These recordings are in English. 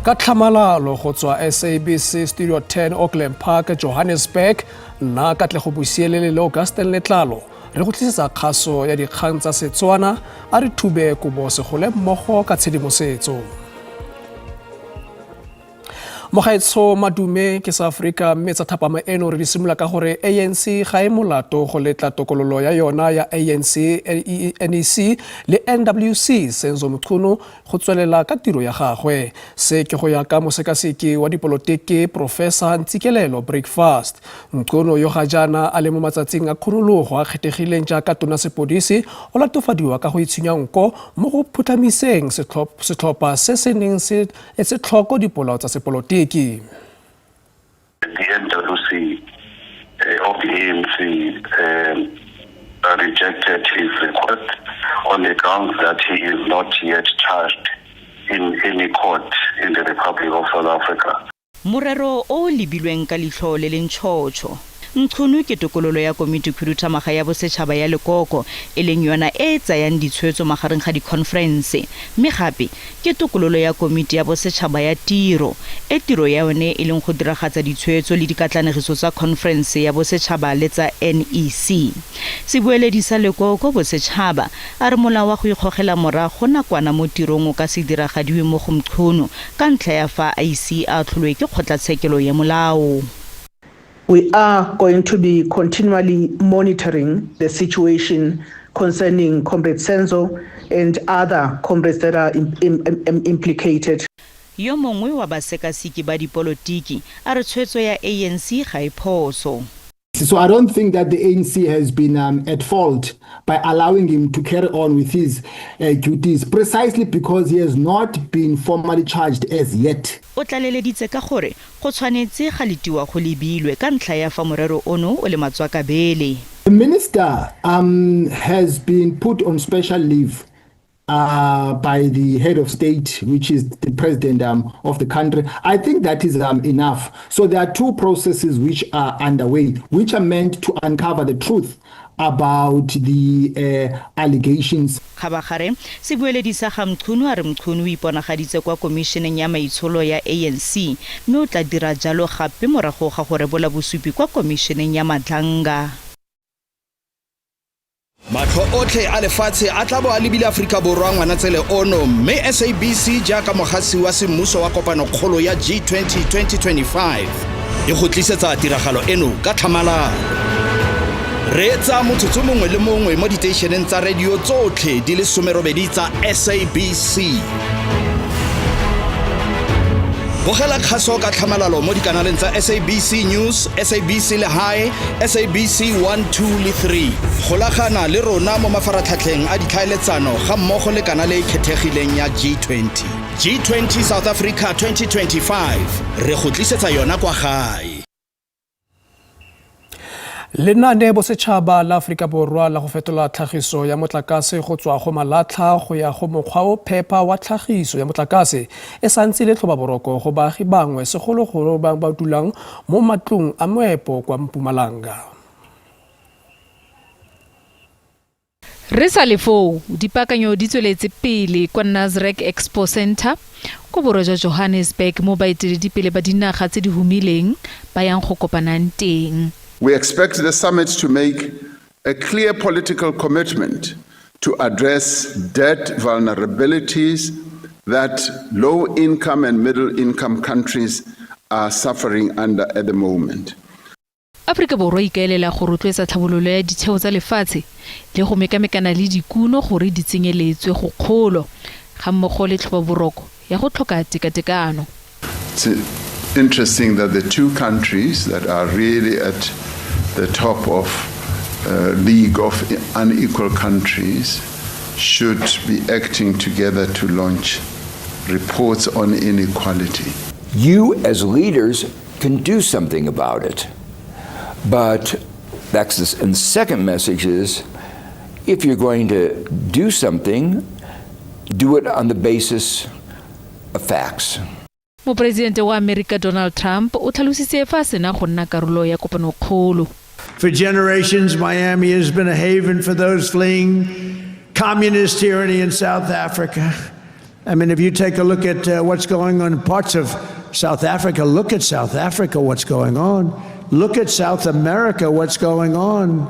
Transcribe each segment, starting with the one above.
ka tlhamalalo go tswa SABC Studio 10 Auckland Park Johannesburg nna ka tle go busielele le Augustine Letlalo re go tlisetsa kgaso ya dikgang tsa Setswana a re thube kubo segole mmogo ka tshedimosetso. Mogaetsho madume ke sa Afrika mme tsa thapama eno re di simolola ka gore ANC ga e molato go letla tokololo ya yona ya ANC, NEC le NWC Senzo Mchunu go tswelela ka tiro ya gagwe. Se ke go ya ka mosekaseki wa dipolotiki Professor Ntsikelelo Breakfast. Mchunu yo ga jana a le mo matsatsing a kgonologo a kgethegileng jaaka tona sepodisi o latofadiwa ka go itshinya nko mo go phutlamiseng setlhopha se se neng se tlhoko dipolao tsa sepolotiki. The NWC of the ANC rejected his request on the grounds that he is not yet charged in any court in the Republic of South Africa. Morero o lebilweng ka litlho le lentšhotšho. Mchunu ke tokololo ya komiti khuduthamaga ya bosetšhaba ya lekoko e leng yona e tsayang ditshwetso magareng ga di-conference mme gape ke tokololo ya komiti ya bosetšhaba ya tiro e tiro ya yone e leng go diragatsa ditshwetso le dikatlanegiso tsa conference ya bosetšhaba le tsa NEC. Sebueledi sa lekoko bosetšhaba a re molao wa go ikgogela morago nakwana mo tirong o ka se diragadiwe mo go Mchunu ka ntlha ya fa a ise a tlholwe ke kgotlatshekelo ya molao. We are going to be continually monitoring the situation concerning Comrade Senzo and other comrades that are implicated. Yo mongwe wa basekasiki ba dipolotiki a re tshwetso ya ANC ga e phoso. So I don't think that the ANC has been at fault by allowing him to carry on with his duties, precisely because he has not been formally charged as yet. O tlaleleditse ka gore go tshwanetse ga letiwa go lebilwe ka ntlha ya fa morero ono o le matswakabele. The minister has been put on special leave by the head of state, which is the president of the country. I think that is enough. So there are two processes which are underway, which are meant to uncover the truth about the allegations. Khabagare sebueledi sa ga Mchunu a re Mchunu o iponagaditse kwa komisheneng ya maitsholo ya ANC mme o tla dira jalo gape morago ga gore bola bosupi kwa komisheneng ya Madlanga. Matlo otlhe a lefatshe a tla bo a lebile Afrika Borwa ngwanatsele ono mme SABC jaaka mogasi wa semmuso wa kopano kgolo ya G20 2025 e go tlisetsa tiragalo eno ka tlhamalalo. Reetsa motsotso mongwe le mongwe mo diteišeneng tsa radio tsotlhe di le 18 tsa SABC. Bogela kgaso ka tlhamalalo mo dikanaleng tsa SABC News, SABC Lehae, SABC 1, 2 le 3. Golagana le rona mo mafaratlhatlheng a ditlhaeletsano ga mmogo le kanale e kgethegileng ya G20. G20 South Africa 2025 re go tlisetsa yona kwa gae. Lenane bosetšhaba la Afrika Borwa la go fetola tlhagiso ya motlakase go tswa go malatlha go ya go mokgwa o phepa wa tlhagiso ya motlakase e santse le tlhoba boroko go baagi bangwe segologolo ba dulang mo matlong a moepo kwa Mpumalanga. Re sa le foo dipaakanyo di tsweletse pele kwa Nasrec Expo Center ko borwa jwa Johannesburg mo baeteledipele ba dinaga tse di humileng ba yang go kopanang teng. We expect the summit to make a clear political commitment to address debt vulnerabilities that low-income and middle-income countries are suffering under at the moment. Afrika Borwa ikaelela go rotloetsa tlhabololo ya ditheo tsa lefatshe le go mekamekana le dikuno gore di tsenyeletswe go kgolo ga mmogo le tlhobaboroko ya go tlhoka tekatekano. It's interesting that the two countries that are really at the top of league of unequal countries should be acting together to launch reports on inequality. You as leaders can do something about it. But that's this, and the second message is if you're going to do something, do it on the basis of facts. Mopresidente wa America Donald Trump o tlhalositse fa sena go nna karolo ya kopano kgolo. For generations, Miami has been a haven for those fleeing communist tyranny in South Africa. I mean, if you take a look at what's going on in parts of South Africa, look at South Africa, what's going on. Look at South America, what's going on.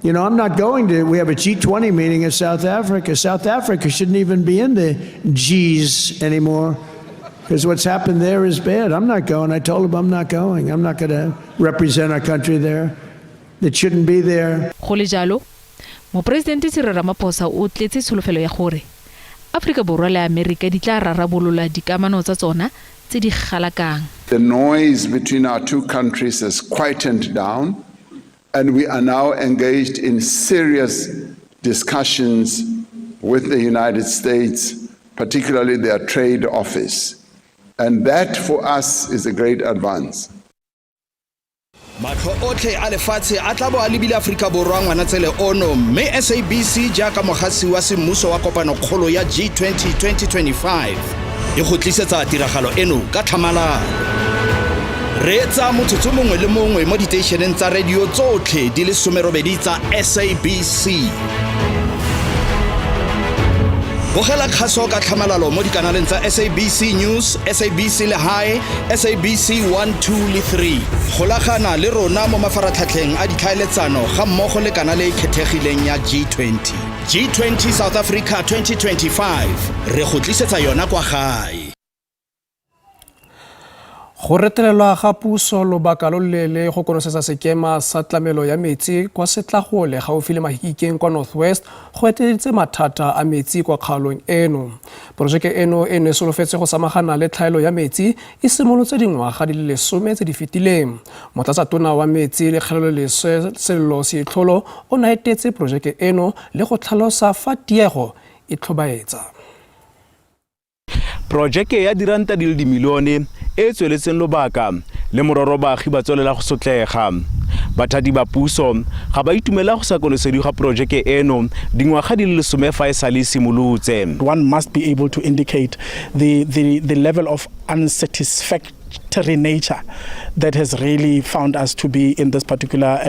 You know, I'm not going to, we have a G20 meeting in South Africa. South Africa shouldn't even be in the Gs anymore because what's happened there is bad. I'm not going. I told them I'm not going. I'm not going to represent our country there. It shouldn't be there. Go le jalo, Mopresidente Cyril Ramaphosa o tletse tsholofelo ya gore Afrika Borwa le Amerika di tla rarabolola dikamano tsa tsona tse di galakang. The noise between our two countries has quietened down, and we are now engaged in serious discussions with the United States, particularly their trade office. And that for us is a great advance. Matlo otlhe a lefatshe a tla bo a lebile Afrika Borwa ngwanatsele ono mme SABC jaaka mogasi wa semmuso wa kopano kgolo ya G20 2025 e go tlisetsa tiragalo eno ka tlhamalalo. Reetsa motsotso mongwe le mongwe mo diteišeneng tsa radio tsotlhe di le 18 tsa SABC. Bogela kgaso ka tlhamalalo mo dikanaleng tsa SABC News, SABC Lehae, SABC 1, 2 le 3. Golagana le rona mo mafaratlhatlheng a ditlhaeletsano ga mmogo le kanale e kgethegileng ya G20. G20 South Africa 2025 re go tlisetsa yona kwa gae. Go retelelwa ga puso lobaka lo lele go konosetsa sekema sa tlamelo ya metsi kwa Setlagole gaufi le Mahikeng kwa Northwest go eteditse mathata a metsi kwa kgaolong eno. Porojeke eno e ne solofetse go samagana le tlhaelo ya metsi e simolotse dingwaga di le 10 tse di fetileng. Motlatsatona wa metsi le kgelelo Sello Setlholo o ne a etetse porojeke eno le go tlhalosa fa tiego e tlhobaetsa. Projeke ya diranta di le dimilione e tsweletseng lobaka le mororo baagi ba tswelela go sotlega. Bathadi ba puso ga ba itumela go sa konosedi ga projeke eno dingwaga di le 10 fa e sale simolotse. One must be able to indicate the level of unsatisfactory nature that has really found us to be in this particular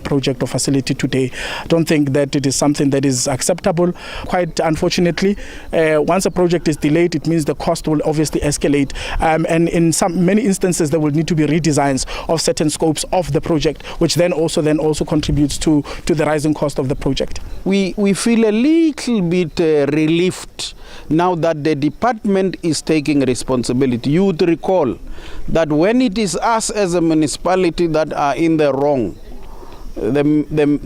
project or facility today. I don't think that it is something that is acceptable. Quite unfortunately, once a project is delayed, it means the cost will obviously escalate. And in many instances, there will need to be redesigns of certain scopes of the project, which then also contributes to the rising cost of the project. We feel a little bit relieved now that the department is taking responsibility. You would recall that when it is us as a municipality that are in the wrong, the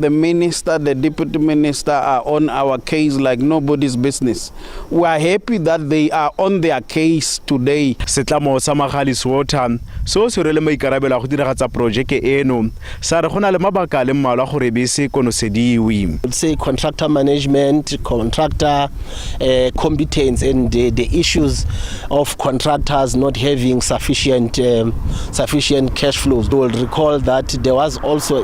minister, the deputy minister are on our case like nobody's business. We are happy that they are on their case today. Setlamo sa Magalisota so se rele maikarabela go diragatsa projeke eno sa re gona le mabaka le mmalwa gore be se konosediwi. I'd say contractor management, contractor competence, and the issues of contractors not having sufficient cash flows. You will recall that there was also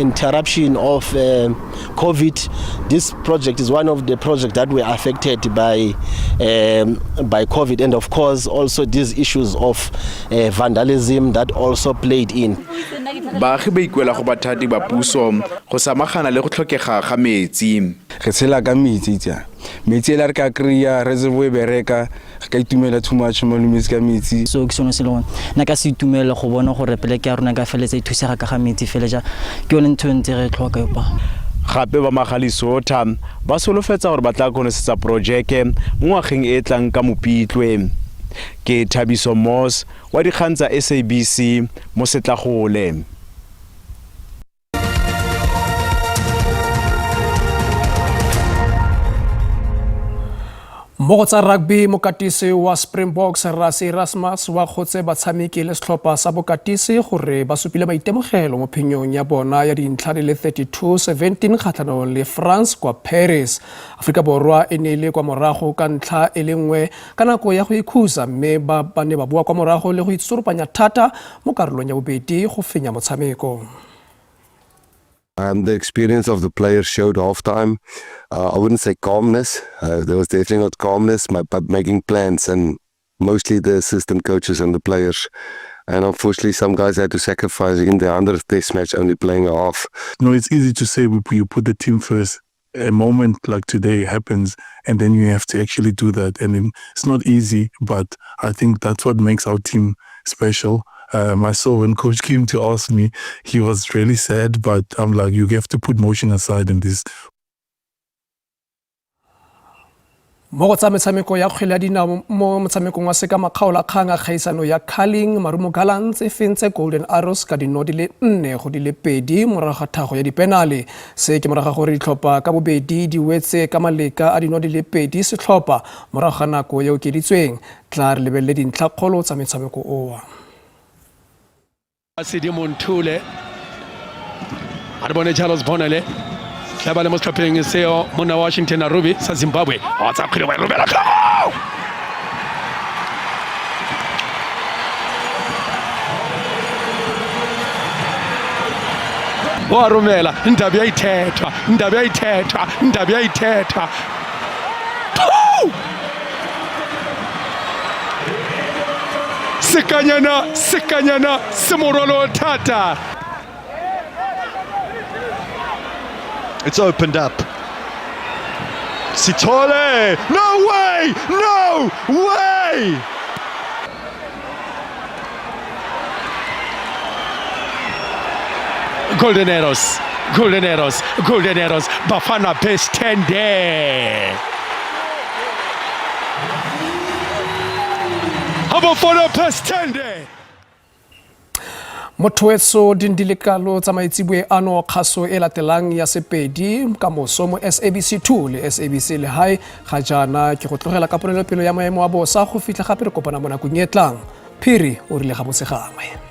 interruption of COVID. This project is one of the projects that were affected by COVID, and of course also these issues of vandalism that also played in. Baagi ba ikwela go bathadi ba puso go samagana le go tlhokega ga metsi. Re tshela ka metsi tsa. Metsi le re ka kreya reservoir bereka ka itumela too much mo metsi ka metsi. So ke sone se lone na ka se itumela go bona gore pele ke a rona ka feletsa e thusega ka ga metsi fele ja ke yone ntho ntse re tlhoka yopa. Gape ba Magalisota ba solofetsa gore ba tla konosetsa projeke mo ngwageng e tlang ka Mopitlwe. Ke Thabiso Moss wa dikgang tsa SABC mo Setlagole. Mo go tsa rugby mokatisi wa Springboks Rasi Erasmus wa khotse batshameki le setlhopha sa bokatisi gore ba supile maitemogelo mo phenyong ya bona ya dintlha le 32-17 kgatlhanong le France kwa Paris. Afrika Borwa e ne ile kwa morago ka ntlha e le nngwe ka nako ya go ikhusa mme ba ne ba bua kwa morago le go itsoropanya thata mo karolong ya bobedi go fenya motshameko. The experience of the players showed halftime. I wouldn't say calmness. There was definitely not calmness, but making plans, and mostly the assistant coaches and the players. And unfortunately, some guys had to sacrifice in the 100th test match, only playing a half. No, it's easy to say you put the team first. a moment like today happens and then you have to actually do that, and it's not easy, but I think that's what makes our team special. I saw when coach came to ask me, he was really sad, but I'm like, you have to put motion aside in this. Mo go tsa metshameko ya kgwele ya dinao mo motshamekong wa seka makgaola kgang a kgaisano ya curling, Marumo Gallants e fentse Golden Arrows ka dino di le 4 go di le 2 morago ga thago ya dipenale. Se ke morago gore ditlhopha ka bobedi di wetse ka maleka a dino di le 2 setlhopha morago ga nako ye okeditsweng. Tla re lebelele dintlha kgolo tsa metshameko owa. Sidi Montule Arbone Charles Bonele Tlhabale mo setlhopheng seo mona Washington Ruby sa Zimbabwe o tsa kgwele wa Rubela Tlhago wa Rumela Ndabi ya ithetha Sekanyana Semorolo Tata. It's opened up. Sitole! No way! No way! Golden Arrows. Bafana Best 10 day. Bafana Best 10 day. Mothoetso dindilekalo tsa maitsibwe ano kgaso e latelang ya sepedi ka moso mo SABC 2 le SABC le hae ga jana ke go tlogela ka ponelopelo ya maemo a bosa go fitla gape re kopana mo nakong e tlang. Phiri o rile ga botsegangwe.